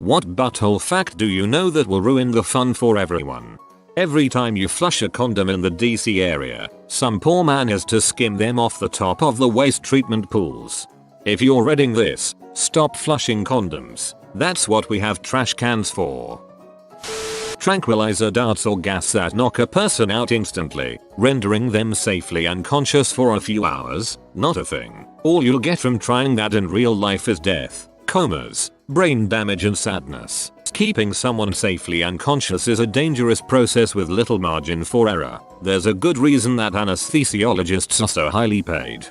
What butthole fact do you know that will ruin the fun for everyone? Every time you flush a condom in the DC area, some poor man has to skim them off the top of the waste treatment pools. If you're reading this, stop flushing condoms. That's what we have trash cans for. Tranquilizer darts or gas that knock a person out instantly, rendering them safely unconscious for a few hours, not a thing. All you'll get from trying that in real life is death, comas, brain damage and sadness. Keeping someone safely unconscious is a dangerous process with little margin for error. There's a good reason that anesthesiologists are so highly paid.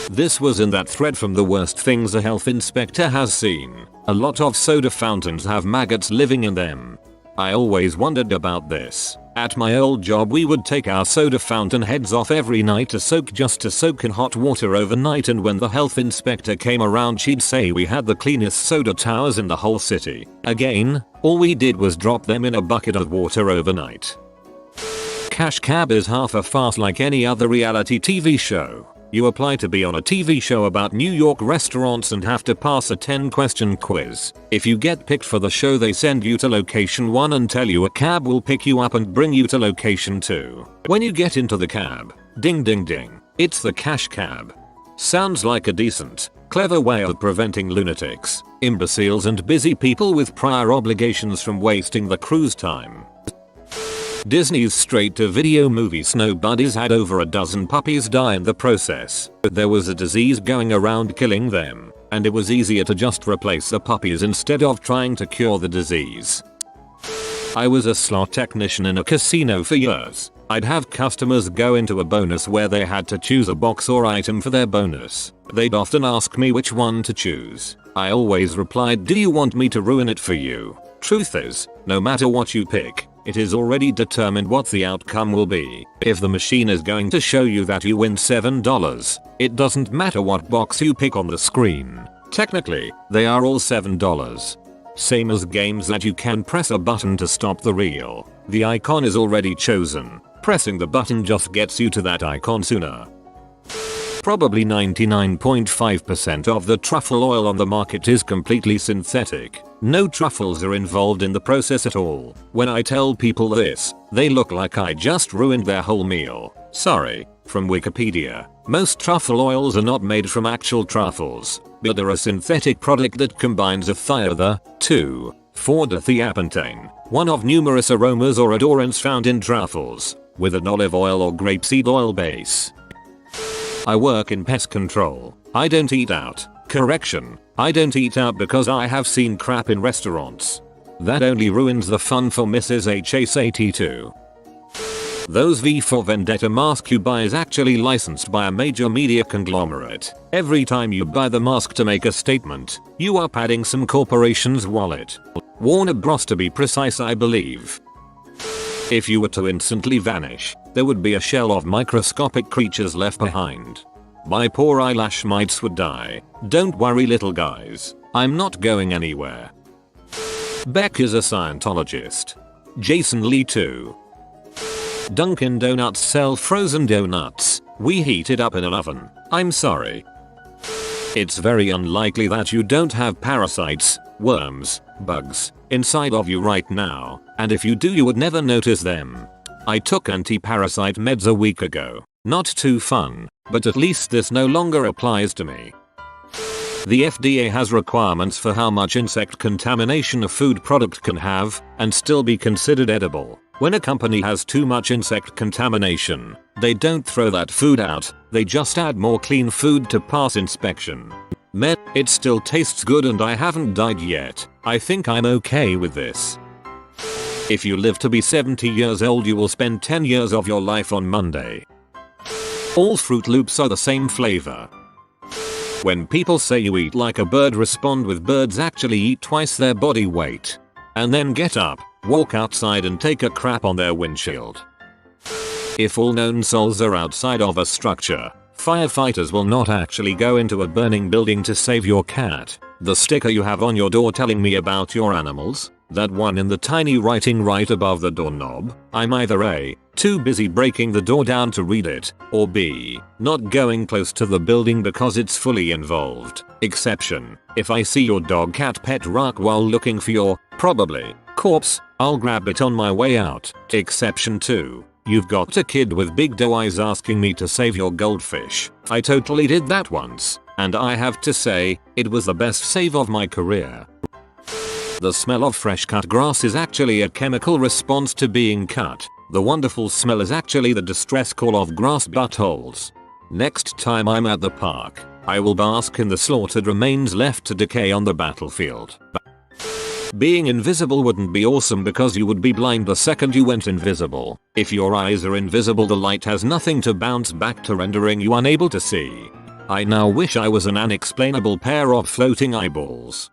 This was in that thread from the worst things a health inspector has seen. A lot of soda fountains have maggots living in them. I always wondered about this. At my old job we would take our soda fountain heads off every night to soak in hot water overnight, and when the health inspector came around she'd say we had the cleanest soda towers in the whole city. Again, all we did was drop them in a bucket of water overnight. Cash Cab is half a farce like any other reality TV show. You apply to be on a TV show about New York restaurants and have to pass a 10-question quiz. If you get picked for the show they send you to location 1 and tell you a cab will pick you up and bring you to location 2. When you get into the cab, ding ding ding, it's the Cash Cab. Sounds like a decent, clever way of preventing lunatics, imbeciles and busy people with prior obligations from wasting the cruise time. Disney's straight-to-video movie Snow Bunnies had over a dozen puppies die in the process. There was a disease going around killing them, and it was easier to just replace the puppies instead of trying to cure the disease. I was a slot technician in a casino for years. I'd have customers go into a bonus where they had to choose a box or item for their bonus. They'd often ask me which one to choose. I always replied, "Do you want me to ruin it for you?" Truth is, no matter what you pick, it is already determined what the outcome will be. If the machine is going to show you that you win $7, it doesn't matter what box you pick on the screen. Technically, they are all $7. Same as games that you can press a button to stop the reel. The icon is already chosen. Pressing the button just gets you to that icon sooner. Probably 99.5% of the truffle oil on the market is completely synthetic. No truffles are involved in the process at all. When I tell people this, they look like I just ruined their whole meal. Sorry. From Wikipedia, most truffle oils are not made from actual truffles, but are a synthetic product that combines a thiother, 2,4-diethapentane, one of numerous aromas or odorants found in truffles, with an olive oil or grapeseed oil base. I work in pest control. I don't eat out. Correction, I don't eat out because I have seen crap in restaurants. That only ruins the fun for Mrs. HSAT2. Those V for Vendetta mask you buy is actually licensed by a major media conglomerate. Every time you buy the mask to make a statement, you are padding some corporation's wallet. Warner Bros to be precise, I believe. If you were to instantly vanish, there would be a shell of microscopic creatures left behind. My poor eyelash mites would die. Don't worry little guys, I'm not going anywhere. Beck is a Scientologist. Jason Lee too. Dunkin' Donuts sell frozen donuts. We heat it up in an oven. I'm sorry. It's very unlikely that you don't have parasites, worms, bugs, inside of you right now, and if you do you would never notice them. I took anti-parasite meds a week ago. Not too fun, but at least this no longer applies to me. The FDA has requirements for how much insect contamination a food product can have and still be considered edible. When a company has too much insect contamination, they don't throw that food out, they just add more clean food to pass inspection. It still tastes good and I haven't died yet. I think I'm okay with this. If you live to be 70 years old you will spend 10 years of your life on Monday. All Fruit Loops are the same flavor. When people say you eat like a bird, respond with birds actually eat twice their body weight. And then get up, walk outside and take a crap on their windshield. If all known souls are outside of a structure, firefighters will not actually go into a burning building to save your cat. The sticker you have on your door telling me about your animals? That one in the tiny writing right above the doorknob. I'm either A, too busy breaking the door down to read it, or B, not going close to the building because it's fully involved. Exception: if I see your dog cat pet rock while looking for your, probably, corpse, I'll grab it on my way out. Exception 2. You've got a kid with big doe eyes asking me to save your goldfish. I totally did that once, and I have to say, it was the best save of my career. The smell of fresh cut grass is actually a chemical response to being cut. The wonderful smell is actually the distress call of grass buttholes. Next time I'm at the park, I will bask in the slaughtered remains left to decay on the battlefield. Being invisible wouldn't be awesome because you would be blind the second you went invisible. If your eyes are invisible, the light has nothing to bounce back to, rendering you unable to see. I now wish I was an unexplainable pair of floating eyeballs.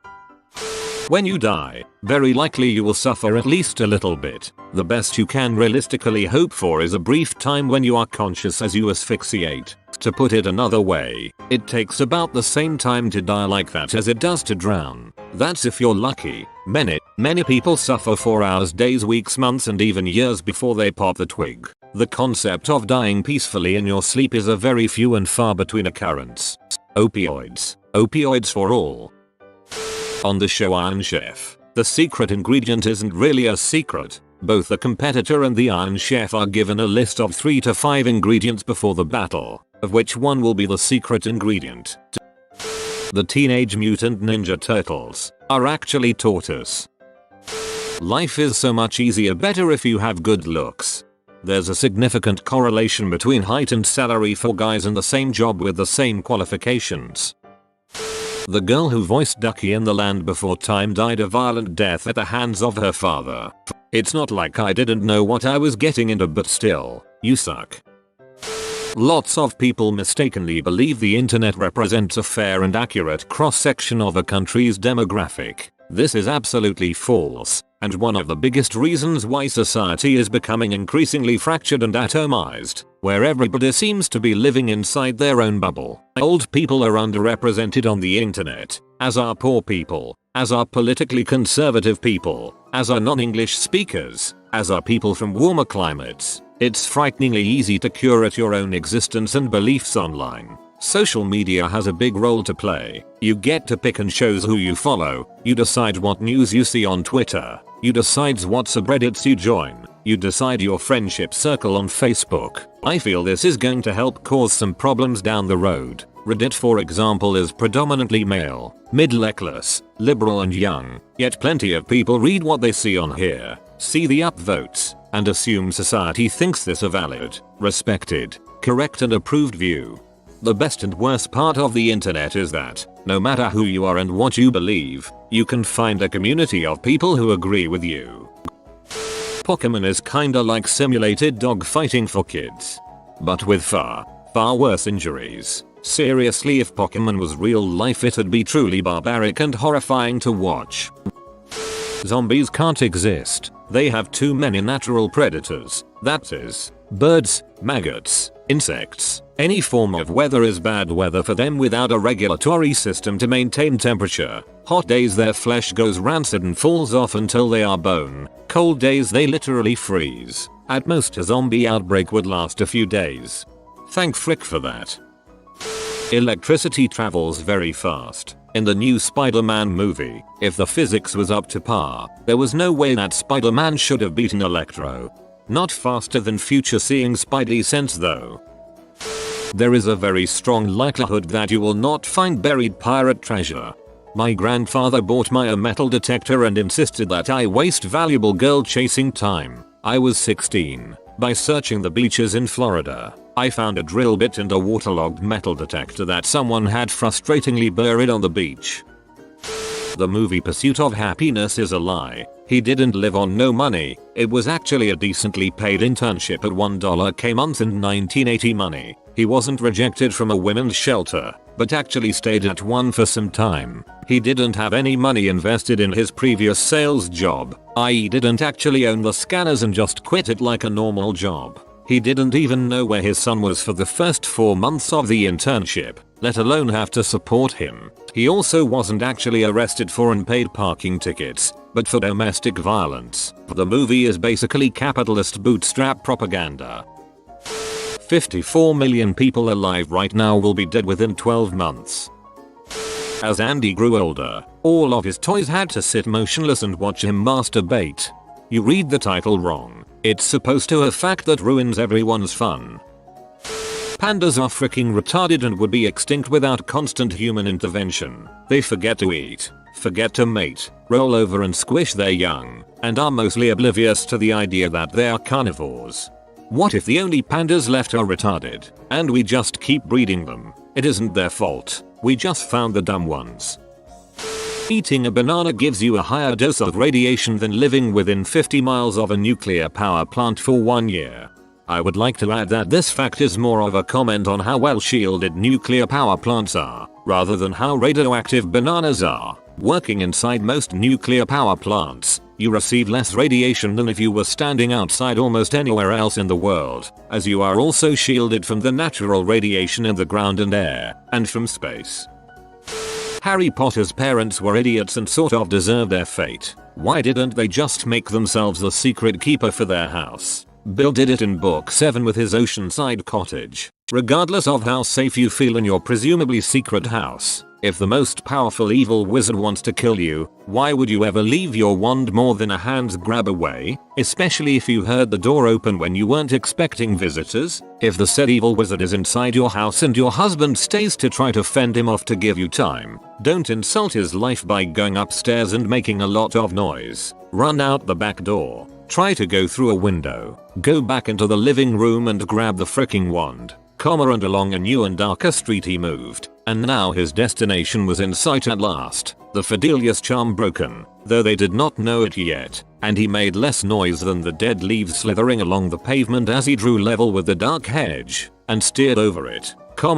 When you die, very likely you will suffer at least a little bit. The best you can realistically hope for is a brief time when you are conscious as you asphyxiate. To put it another way, it takes about the same time to die like that as it does to drown. That's if you're lucky. Many people suffer for hours, days, weeks, months, and even years before they pop the twig. The concept of dying peacefully in your sleep is a very few and far between occurrence. Opioids. Opioids for all. On the show Iron Chef, the secret ingredient isn't really a secret. Both the competitor and the Iron Chef are given a list of 3 to 5 ingredients before the battle, of which one will be the secret ingredient. The Teenage Mutant Ninja Turtles are actually tortoise. Life is so much easier, better if you have good looks. There's a significant correlation between height and salary for guys in the same job with the same qualifications. The girl who voiced Ducky in The Land Before Time died a violent death at the hands of her father. It's not like I didn't know what I was getting into, but still, you suck. Lots of people mistakenly believe the internet represents a fair and accurate cross-section of a country's demographic. This is absolutely false, and one of the biggest reasons why society is becoming increasingly fractured and atomized, where everybody seems to be living inside their own bubble. Old people are underrepresented on the internet, as are poor people, as are politically conservative people, as are non-English speakers, as are people from warmer climates. It's frighteningly easy to curate your own existence and beliefs online. Social media has a big role to play. You get to pick and choose who you follow. You decide what news you see on Twitter. You decide what subreddits you join. You decide your friendship circle on Facebook. I feel this is going to help cause some problems down the road. Reddit, for example, is predominantly male, middle-class, liberal and young, yet plenty of people read what they see on here, see the upvotes, and assume society thinks this a valid, respected, correct and approved view. The best and worst part of the internet is that, no matter who you are and what you believe, you can find a community of people who agree with you. Pokémon is kinda like simulated dog fighting for kids. But with far worse injuries. Seriously, if Pokémon was real life, it'd be truly barbaric and horrifying to watch. Zombies can't exist. They have too many natural predators. That is, birds, maggots, insects. Any form of weather is bad weather for them without a regulatory system to maintain temperature. Hot days their flesh goes rancid and falls off until they are bone. Cold days they literally freeze. At most a zombie outbreak would last a few days. Thank frick for that. Electricity travels very fast. In the new Spider-Man movie, if the physics was up to par, there was no way that Spider-Man should have beaten Electro. Not faster than future-seeing Spidey sense though. There is a very strong likelihood that you will not find buried pirate treasure. My grandfather bought me a metal detector and insisted that I waste valuable girl-chasing time. I was 16. By searching the beaches in Florida, I found a drill bit and a waterlogged metal detector that someone had frustratingly buried on the beach. The movie Pursuit of Happiness is a lie. He didn't live on no money. It was actually a decently paid internship at $1K month and 1980 money. He wasn't rejected from a women's shelter, but actually stayed at one for some time. He didn't have any money invested in his previous sales job, i.e. didn't actually own the scanners and just quit it like a normal job. He didn't even know where his son was for the first 4 months of the internship, let alone have to support him. He also wasn't actually arrested for unpaid parking tickets. but for domestic violence. The movie is basically capitalist bootstrap propaganda. 54 million people alive right now will be dead within 12 months. As Andy grew older, all of his toys had to sit motionless and watch him masturbate. You read the title wrong. It's supposed to a fact that ruins everyone's fun. Pandas are freaking retarded and would be extinct without constant human intervention. They forget to eat, forget to mate, roll over and squish their young, and are mostly oblivious to the idea that they are carnivores. What if the only pandas left are retarded, and we just keep breeding them? It isn't their fault. We just found the dumb ones. Eating a banana gives you a higher dose of radiation than living within 50 miles of a nuclear power plant for 1 year. I would like to add that this fact is more of a comment on how well shielded nuclear power plants are, rather than how radioactive bananas are. Working inside most nuclear power plants, you receive less radiation than if you were standing outside almost anywhere else in the world, as you are also shielded from the natural radiation in the ground and air, and from space. Harry Potter's parents were idiots and sort of deserved their fate. Why didn't they just make themselves the secret keeper for their house? Bill did it in book 7 with his oceanside cottage. Regardless of how safe you feel in your presumably secret house, if the most powerful evil wizard wants to kill you, why would you ever leave your wand more than a hand's grab away, especially if you heard the door open when you weren't expecting visitors? If the said evil wizard is inside your house and your husband stays to try to fend him off to give you time, don't insult his life by going upstairs and making a lot of noise. Run out the back door. Try to go through a window. Go back into the living room and grab the fricking wand. And along a new and darker street he moved, and now his destination was in sight at last. The Fidelius charm broken, though they did not know it yet, and he made less noise than the dead leaves slithering along the pavement as he drew level with the dark hedge, and steered over it.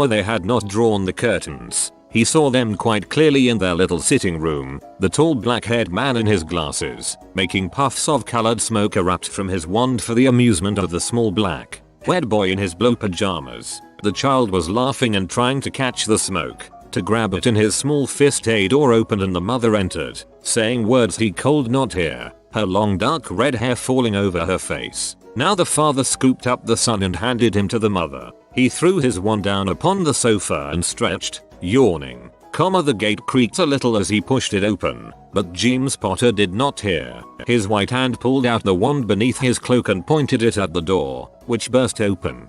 They had not drawn the curtains. He saw them quite clearly in their little sitting room, the tall black-haired man in his glasses, making puffs of colored smoke erupt from his wand for the amusement of the small black wet boy in his blue pajamas. The child was laughing and trying to catch the smoke, to grab it in his small fist. A door opened and the mother entered, saying words he could not hear, her long dark red hair falling over her face. Now the father scooped up the son and handed him to the mother. He threw his wand down upon the sofa and stretched, yawning. The gate creaked a little as he pushed it open, but James Potter did not hear. His white hand pulled out the wand beneath his cloak and pointed it at the door, which burst open.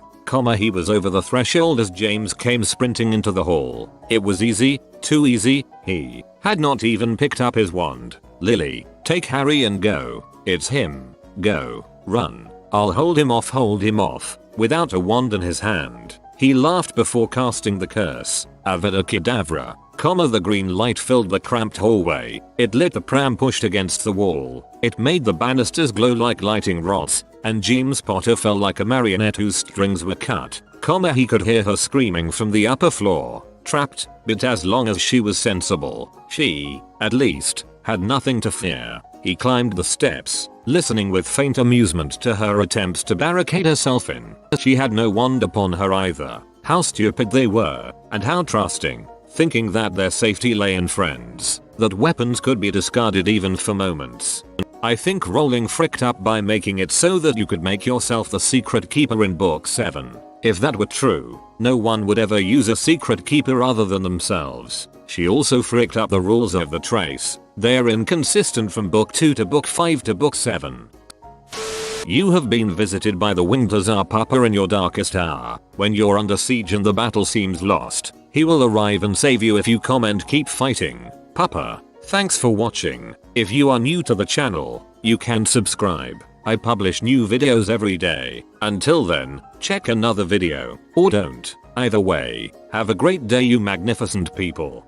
He was over the threshold as James came sprinting into the hall. It was easy, too easy. He had not even picked up his wand. Lily, take Harry and go. It's him. Go. Run. I'll hold him off. Without a wand in his hand, he laughed before casting the curse. Avada Kedavra. The green light filled the cramped hallway. It lit the pram pushed against the wall. It made the banisters glow like lighting rods, and James Potter felt like a marionette whose strings were cut. He could hear her screaming from the upper floor. Trapped, but as long as she was sensible, she, at least, had nothing to fear. He climbed the steps, listening with faint amusement to her attempts to barricade herself in. She had no wand upon her either. How stupid they were, and how trusting, thinking that their safety lay in friends, that weapons could be discarded even for moments. I think Rowling fricked up by making it so that you could make yourself the secret keeper in book 7. If that were true, no one would ever use a secret keeper other than themselves. She also fricked up the rules of the trace. They are inconsistent from book 2 to book 5 to book 7. You have been visited by the winged Lazar Papa in your darkest hour. When you're under siege and the battle seems lost, he will arrive and save you if you keep fighting. Papa, thanks for watching. If you are new to the channel, you can subscribe. I publish new videos every day. Until then, check another video, or don't. Either way, have a great day you magnificent people.